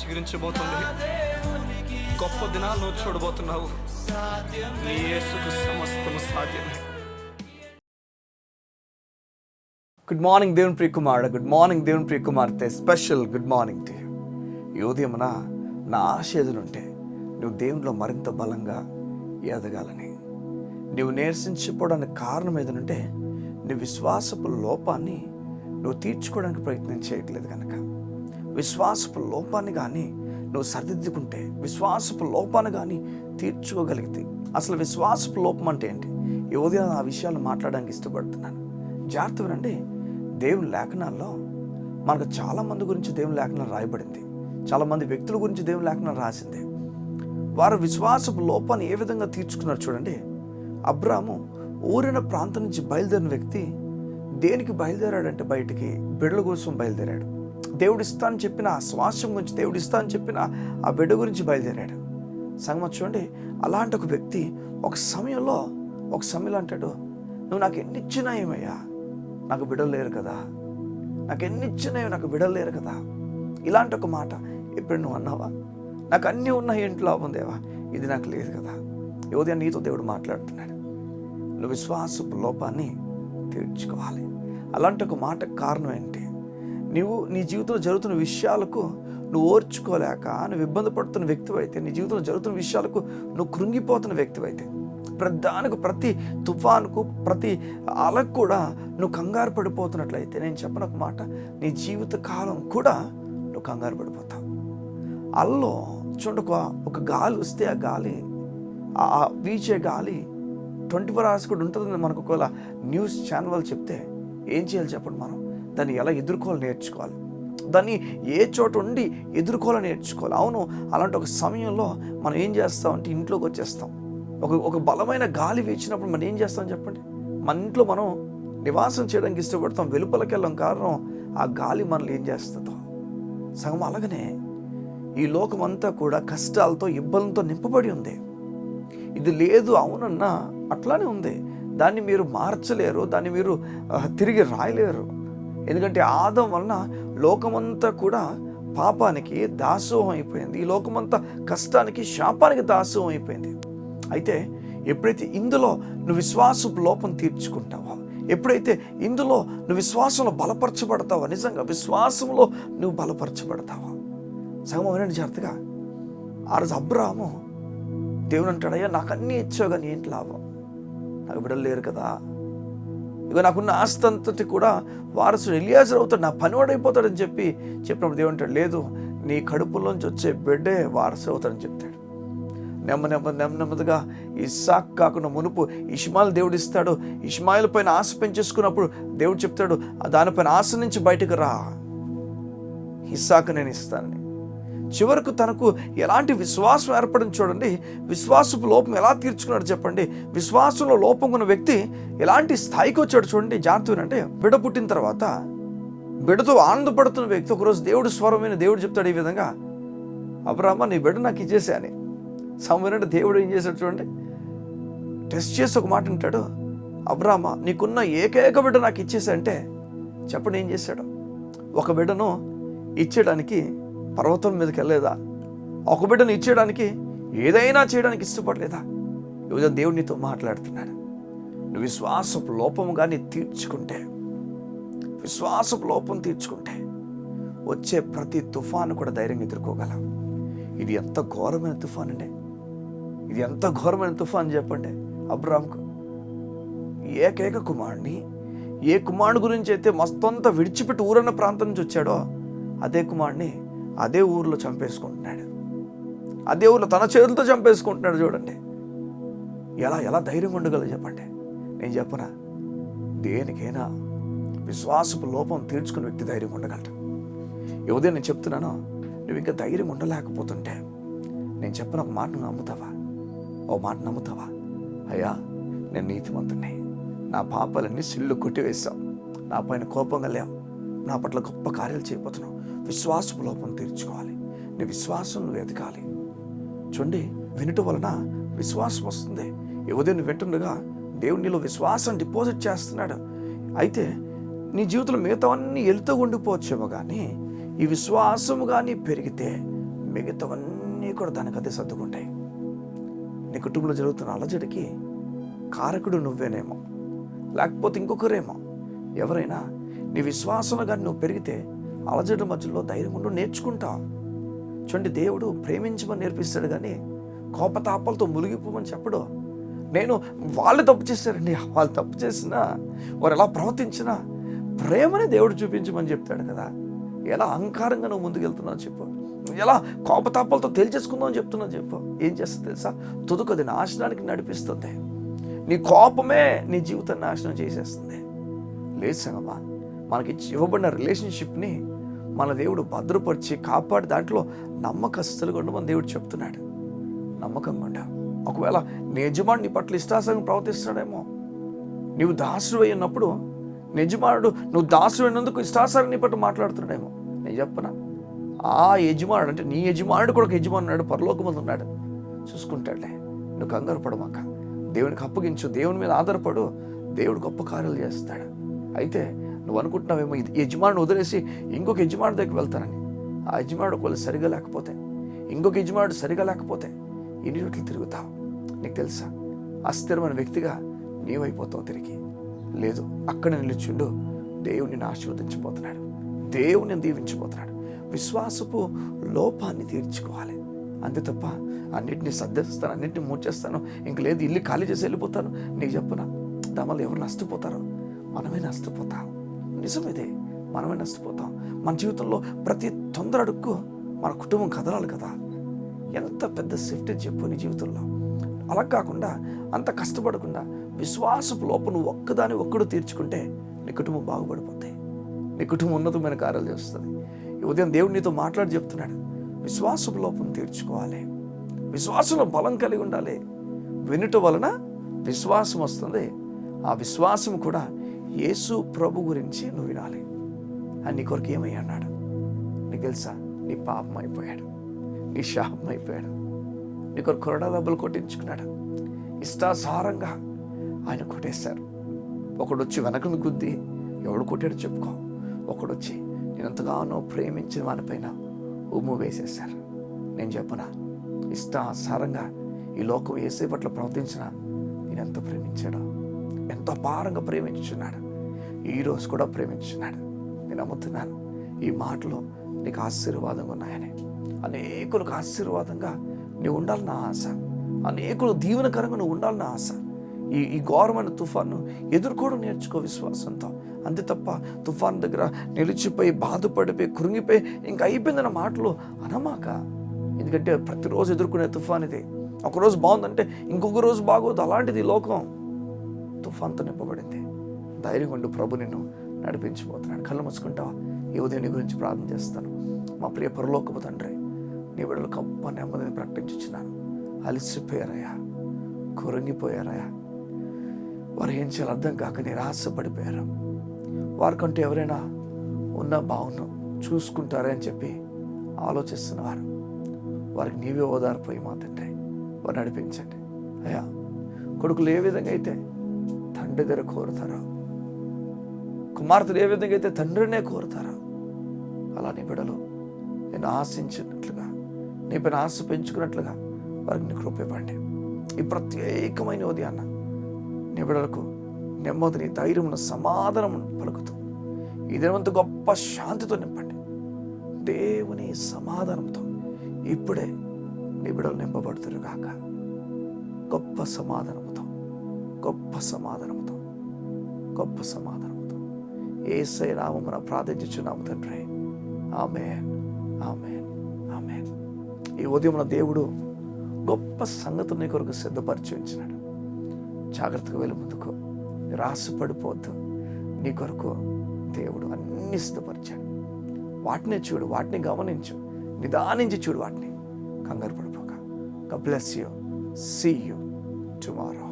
చిగురించబోతుంది. గొప్ప దినాలు నువ్వు చూడబోతున్నావు. నీ యేసుకు సమస్తము సాధ్యమే. గుడ్ మార్నింగ్ దేవుని ప్రియ కుమారుడు, గుడ్ మార్నింగ్ దేవుని ప్రియ కుమార్తె, స్పెషల్ గుడ్ మార్నింగ్ టు ఈ ఉదయమున నా ఆశ ఎదురుంటే నువ్వు దేవునిలో మరింత బలంగా ఎదగాలని. నువ్వు నీరసించిపోవడానికి కారణం ఏదనంటే నీ విశ్వాసపు లోపాన్ని నువ్వు తీర్చుకోవడానికి ప్రయత్నం చేయట్లేదు కనుక. విశ్వాసపు లోపాన్ని కానీ నువ్వు సరిదిద్దుకుంటే, విశ్వాసపు లోపాన్ని కానీ తీర్చుకోగలిగితే, అసలు విశ్వాసపు లోపం అంటే ఏంటి? ఈ ఉదయం ఆ విషయాలు మాట్లాడడానికి ఇష్టపడుతున్నాను. జాగ్రత్త వినండి. దేవుని లేఖనాల్లో మనకు చాలామంది గురించి దేవుని లేఖనం రాయబడింది. చాలామంది వ్యక్తుల గురించి దేవుని లేఖనం రాసింది. వారు విశ్వాసపు లోపాన్ని ఏ విధంగా తీర్చుకున్నారు చూడండి. అబ్రాము ఊరిన ప్రాంతం నుంచి బయలుదేరిన వ్యక్తి దేనికి బయలుదేరాడంటే, బయటికి బిడ్డల కోసం బయలుదేరాడు. దేవుడిస్తా అని చెప్పిన ఆ స్వాస్థ్యం గురించి, దేవుడిస్తా అని చెప్పిన ఆ బిడ్డ గురించి బయలుదేరాడు. సంగతి చూడండి, అలాంటి ఒక వ్యక్తి ఒక సమయంలో అంటాడు, నువ్వు నాకు ఎన్ని ఇచ్చినా ఏమయ్యా, నాకు బిడ్డలు లేరు కదా, నాకు ఎన్ని ఇచ్చినాయో నాకు బిడ్డలు లేరు కదా. ఇలాంటి ఒక మాట ఎప్పుడు నువ్వు అన్నావా? నాకు అన్నీ ఉన్న ఇంట్లో ఉందేవా, ఇది నాకు లేదు కదా. ఈ ఉదయం నీతో దేవుడు మాట్లాడుతున్నాడు. నువ్వు విశ్వాసపు లోపాన్ని తీర్చుకోవాలి. అలాంటి ఒక మాట కారణం ఏంటి? నువ్వు నీ జీవితంలో జరుగుతున్న విషయాలకు నువ్వు ఓర్చుకోలేక నువ్వు ఇబ్బంది పడుతున్న వ్యక్తివైతే, నీ జీవితంలో జరుగుతున్న విషయాలకు నువ్వు కృంగిపోతున్న వ్యక్తివైతే, ప్రతిదానికి, ప్రతి తుఫానుకు, ప్రతి అలకు కూడా నువ్వు కంగారు పడిపోతున్నట్లయితే, నేను చెప్పిన ఒక మాట, నీ జీవిత కాలం కూడా నువ్వు కంగారు పడిపోతావు. అల్లో చూడ ఒక గాలి వస్తే ఆ గాలి, ఆ వీచే గాలి 24 hours కూడా ఉంటుందని మనకు ఒకవేళ న్యూస్ ఛానల్ వాళ్ళు చెప్తే ఏం చేయాలి చెప్పండి? మనం దాన్ని ఎలా ఎదుర్కోవాలని నేర్చుకోవాలి. దాన్ని ఏ చోట ఉండి ఎదుర్కోవాలని నేర్చుకోవాలి. అవును, అలాంటి ఒక సమయంలో మనం ఏం చేస్తామంటే ఇంట్లోకి వచ్చేస్తాం. ఒక బలమైన గాలి వీచినప్పుడు మనం ఏం చేస్తాం చెప్పండి? మన ఇంట్లో మనం నివాసం చేయడానికి ఇష్టపడతాం, వెలుపలకి వెళ్ళం. కారణం ఆ గాలి మనల్ని ఏం చేస్తుందో. సగం అలాగనే ఈ లోకమంతా కూడా కష్టాలతో, ఇబ్బందులతో నింపబడి ఉంది. ఇది లేదు అవునన్నా అట్లానే ఉంది. దాన్ని మీరు మార్చలేరు, దాన్ని మీరు తిరిగి రాయలేరు. ఎందుకంటే ఆదం వలన లోకమంతా కూడా పాపానికి దాసోహం అయిపోయింది. ఈ లోకమంతా కష్టానికి, శాపానికి దాసోహం అయిపోయింది. అయితే ఎప్పుడైతే ఇందులో నువ్వు విశ్వాసపు లోపం తీర్చుకుంటావో, ఎప్పుడైతే ఇందులో నువ్వు విశ్వాసంలో బలపరచబడతావో, నిజంగా విశ్వాసంలో నువ్వు బలపరచబడతావో, సగం వినండి జాగ్రత్తగా. ఆ రోజు అబ్రాము దేవుడు అంటాడు, అయ్యా నాకు అన్నీ ఇచ్చావు కానీ ఏంటి లాభం, నాకు బిడ్డలు లేరు కదా, ఇక నాకున్న ఆస్తి అంతటి కూడా వారసుడు ఎలియాజరు అవుతాడు, నా పనివాడైపోతాడని చెప్పినప్పుడు దేవుడు అంటాడు, లేదు, నీ కడుపులోంచి వచ్చే బిడ్డే వారసుడు అవుతాడని చెప్తాడు. నెమ్మదిగా ఇస్సాకు కాకుండా మునుపు ఇష్మాయిల్ దేవుడు ఇస్తాడు. ఇష్మాయిల్ పైన ఆశ పెంచేసుకున్నప్పుడు దేవుడు చెప్తాడు, దానిపైన ఆశ నుంచి బయటకు రా, ఇస్సాకు నేను ఇస్తానని. చివరకు తనకు ఎలాంటి విశ్వాసం ఏర్పడింది చూడండి. విశ్వాసపు లోపం ఎలా తీర్చుకున్నాడు చెప్పండి? విశ్వాసంలో లోపం ఉన్న వ్యక్తి ఎలాంటి స్థాయికి వచ్చాడు చూడండి. జాగ్రత్త అంటే బిడ్డ పుట్టిన తర్వాత బిడ్డతో ఆనందపడుతున్న వ్యక్తి ఒకరోజు దేవుడు స్వరమైన దేవుడు చెప్తాడు ఈ విధంగా, అబ్రాహ్మ నీ బిడ్డ నాకు ఇచ్చేసా అని. సమయంలో దేవుడు ఏం చేశాడు చూడండి, టెస్ట్ చేసి ఒక మాట అంటాడు, అబ్రాహ్మ నీకున్న ఏకైక బిడ్డ నాకు ఇచ్చేసా అంటే చెప్పండి ఏం చేశాడు? ఒక బిడ్డను ఇచ్చేయడానికి పర్వతం మీదకి వెళ్ళలేదా? ఒక బిడ్డను ఇచ్చేయడానికి ఏదైనా చేయడానికి ఇష్టపడలేదా? ఈరోజు దేవుడు నీతో మాట్లాడుతున్నాడు. నువ్వు విశ్వాసపు లోపము కానీ తీర్చుకుంటే, విశ్వాసపు లోపం తీర్చుకుంటే వచ్చే ప్రతి తుఫాను కూడా ధైర్యంగా ఎదుర్కోగలం. ఇది ఎంత ఘోరమైన తుఫాన్ అండి, ఇది ఎంత ఘోరమైన తుఫాన్ చెప్పండి. అబ్రాహాముకు ఏకైక కుమారుడిని, ఏ కుమారుడు గురించి అయితే మస్తంతా విడిచిపెట్టి ఊరన్న ప్రాంతం నుంచి వచ్చాడో అదే కుమారుడిని అదే ఊరిలో చంపేసుకుంటున్నాడు. అదే ఊరిలో తన చేతులతో చంపేసుకుంటున్నాడు. చూడండి ఎలా ధైర్యం ఉండగలదు చెప్పండి? నేను చెప్పనా, దేనికైనా విశ్వాసపు లోపం తీర్చుకున్న వ్యక్తి ధైర్యం ఉండగలడు. ఈ ఉదయం నేను చెప్తున్నాను, నువ్వు ఇంకా ధైర్యం ఉండలేకపోతుంటే నేను చెప్పిన ఒక మాట నమ్ముతావా? ఓ మాట నమ్ముతావా? అయ్యా నేను నీతిమంతుడిని, నా పాపాలన్నీ సిల్లు కొట్టివేశావు, నా పైన కోపంగా లేవు, నా పట్ల గొప్ప కార్యాలు చేయబోతున్నావు. విశ్వాసపు లోపం తీర్చుకోవాలి. నీ విశ్వాసం నువ్వు ఎదగాలి. చూడండి, వినటం వలన విశ్వాసం వస్తుంది. ఈ ఉదయం నువ్వు వింటుండగా దేవుడు నీలో విశ్వాసం డిపాజిట్ చేస్తున్నాడు. అయితే నీ జీవితంలో మిగతావన్నీ వెళ్తూ ఉండిపోవచ్చేమో కానీ ఈ విశ్వాసము కానీ పెరిగితే మిగతావన్నీ కూడా దానికి అదే సర్దుకుంటాయి. నీ కుటుంబంలో జరుగుతున్న అలజడికి కారకుడు నువ్వేనేమో, లేకపోతే ఇంకొకరేమో. ఎవరైనా నీ విశ్వాసంలో కానీ నువ్వు పెరిగితే అలజడి మధ్యలో ధైర్యం ఉండి నేర్చుకుంటావు. చూడండి, దేవుడు ప్రేమించమని నేర్పిస్తాడు కానీ కోపతాపాలతో మునిగిపోమని చెప్పడు. వాళ్ళు తప్పు చేశారండి, వాళ్ళు తప్పు చేసినా, వారు ఎలా ప్రవర్తించినా ప్రేమనే దేవుడు చూపించమని చెప్తాడు కదా. ఎలా అహంకారంగా నువ్వు ముందుకెళ్తున్నావు చెప్పు, ఎలా కోపతాపాలతో తేల్చేసుకుందాం అని చెప్తున్నావు చెప్పు. ఏం చేస్తుంది తెలుసా? తుదుకు అది నాశనానికి నడిపిస్తుంది. నీ కోపమే నీ జీవితాన్ని నాశనం చేసేస్తుంది. లేదు సంగమా, మనకి ఇవ్వబడిన రిలేషన్షిప్ని మన దేవుడు భద్రపరిచి కాపాడి దాంట్లో నమ్మకస్తులుగా ఉండమని దేవుడు చెప్తున్నాడు. నమ్మకంగా ఉండ. ఒకవేళ నీ యజమానుడు నీ పట్ల ఇష్టాసంగా ప్రవర్తిస్తున్నాడేమో, నీవు దాసుడు అయినప్పుడు యజమానుడు నువ్వు దాసుడు అయినందుకు ఇష్టాసారం నీ పట్ల మాట్లాడుతున్నాడేమో. నేను చెప్పనా, ఆ యజమానుడు అంటే నీ యజమానుడు కూడా ఒక యజమానుడు పరలోకమందు ఉన్నాడు, చూసుకుంటాడులే. నువ్వు కంగారు పడమాక, దేవునికి అప్పగించు, దేవుని మీద ఆధారపడు, దేవుడు గొప్ప కార్యాలు చేస్తాడు. అయితే నువ్వు అనుకుంటున్నావేమో యజమానుడు వదిలేసి ఇంకొక యజమానుడి దగ్గరికి వెళ్తానని. ఆ యజమానుడు ఒకవేళ సరిగా లేకపోతే, ఇంకొక యజమానుడు సరిగా లేకపోతే ఎన్ని రోట్లు తిరుగుతావు? నీకు తెలుసా, అస్థిరమైన వ్యక్తిగా నీవైపోతావు తిరిగి. లేదు, అక్కడ నిలుచుండు, దేవుడిని ఆశీర్వదించబోతున్నాడు, దేవుడిని దీవించబోతున్నాడు. విశ్వాసపు లోపాన్ని తీర్చుకోవాలి, అంతే తప్ప అన్నిటిని సర్దేస్తాను, అన్నింటినీ మూర్చేస్తాను, ఇంక లేదు ఇల్లు ఖాళీ చేసి వెళ్ళిపోతాను. నీకు చెప్పనా, దానివల్ల ఎవరు నష్టపోతారో? మనమే నష్టపోతాం. నిజమిదే, మనమే నష్టపోతాం. మన జీవితంలో ప్రతి తొందర అడుక్కు మన కుటుంబం కదలాలి కదా. ఎంత పెద్ద సేఫ్టీ చెప్పు నీ జీవితంలో. అలా కాకుండా అంత కష్టపడకుండా విశ్వాసపు లోపం నువ్వు ఒక్కడు తీర్చుకుంటే నీ కుటుంబం బాగుపడిపోతాయి, నీ కుటుంబం ఉన్నతమైన కార్యాలు చేస్తుంది. ఈ ఉదయం దేవుడు నీతో మాట్లాడి చెప్తున్నాడు, విశ్వాసపు లోపం తీర్చుకోవాలి, విశ్వాసంలో బలం కలిగి ఉండాలి. వినుట వలన విశ్వాసం వస్తుంది, ఆ విశ్వాసం కూడా యేసు ప్రభు గురించి నువ్వు వినాలి. అని నీ కొరకు ఏమయ్యా అన్నాడు నీకు తెలుసా? నీ పాపం అయిపోయాడు, నీ శాపం అయిపోయాడు, నీ కొరకు కొరడా దెబ్బలు కొట్టించుకున్నాడు. ఇష్టాసారంగా ఆయన కొట్టేశారు. ఒకడు వచ్చి వెనకను గుద్ది ఎవడు కొట్టాడు చెప్పుకో, ఒకడు వచ్చి నేను ఎంతగానో ప్రేమించిన వానిపైన ఉమ్ము వేసేశారు. నేను చెప్పనా, ఇష్టాసారంగా ఈ లోకం యేసే పట్ల ప్రవర్తించిన నేను ఎంత ప్రేమించాడో, ఎంతో అపారంగా ప్రేమించున్నాడు, ఈరోజు కూడా ప్రేమించున్నాడు. నేను నమ్ముతున్నాను ఈ మాటలు నీకు ఆశీర్వాదంగా ఉన్నాయని. అనేకులకు ఆశీర్వాదంగా నువ్వు ఉండాలన్న ఆశ, అనేకులు దీవెనకరంగా నువ్వు ఉండాలన్న ఆశ. ఈ ఘోరమైన తుఫాను ఎదుర్కోవడం నేర్చుకో విశ్వాసంతో, అంతే తప్ప తుఫాను దగ్గర నిలిచిపోయి బాధపడిపోయి కృంగిపోయి ఇంకా అయిపోయిందన్న మాటలు అనమాక. ఎందుకంటే ప్రతిరోజు ఎదుర్కొనే తుఫాన్ ఇది. ఒకరోజు బాగుందంటే ఇంకొక రోజు బాగోదు, అలాంటిది లోకం. తుఫాన్తో నింపబడింది. ధైర్యం ఉండు, ప్రభు నిన్ను నడిపించిపోతున్నాడు. కళ్ళు మూసుకుంటావా? ఈ ఉదయం నీ గురించి ప్రార్థన చేస్తాను. మా ప్రియ పరలోకపు తండ్రి, నీ బిడ్డలు గొప్ప నెమ్మదిని ప్రకటించున్నాను. అలసిపోయారయ్యా, కురంగిపోయారయ్యా, వారు ఏం చేయాలో అర్థం కాక నిరాశపడిపోయారు. వారికంటూ ఎవరైనా ఉన్నా బాగున్నాం చూసుకుంటారే అని చెప్పి ఆలోచిస్తున్నవారు, వారికి నీవే ఓదారిపోయి మా తండ్రి వారు నడిపించండి అయ్యా. కొడుకులు ఏ విధంగా అయితే తండ్రి దగ్గర కోరుతారో, కుమార్తెలు ఏ విధంగా అయితే తండ్రినే కోరుతారో, అలా నీ బిడ్డలు నేను ఆశించినట్లుగా, నీ పైన ఆశ పెంచుకున్నట్లుగా వారికి నీ కృప ఇవ్వండి. ఈ ప్రత్యేకమైన ఉదయాన్న నీ బిడ్డలకు నెమ్మదిని, ధైర్యమును, సమాధానం పలుకుతూ ఈ దినవంత గొప్ప శాంతితో నింపండి. దేవుని సమాధానంతో ఇప్పుడే నీ బిడ్డలు నింపబడుతురు కాక. గొప్ప సమాధానముతో, గొప్ప సమాధానముతో, గొప్ప సమాధానముతో యేసయ్య నామమున ప్రార్థించుచున్నాము తండ్రి. ఆమేన్, ఆమేన్, ఆమేన్. ఈ ఉదయమున దేవుడు గొప్ప సంగతులు నీ కొరకు సిద్ధపరిచి ఉంచినాడు. జాగ్రత్తగా వెళ్ళి ముందుకు, నిరాశపడిపోద్దు. నీ కొరకు దేవుడు అన్ని సిద్ధపరిచాడు. వాటినే చూడు, వాటిని గమనించు, నిదానించి చూడు, వాటిని కంగారు పడిపోక. God bless you. See you tomorrow.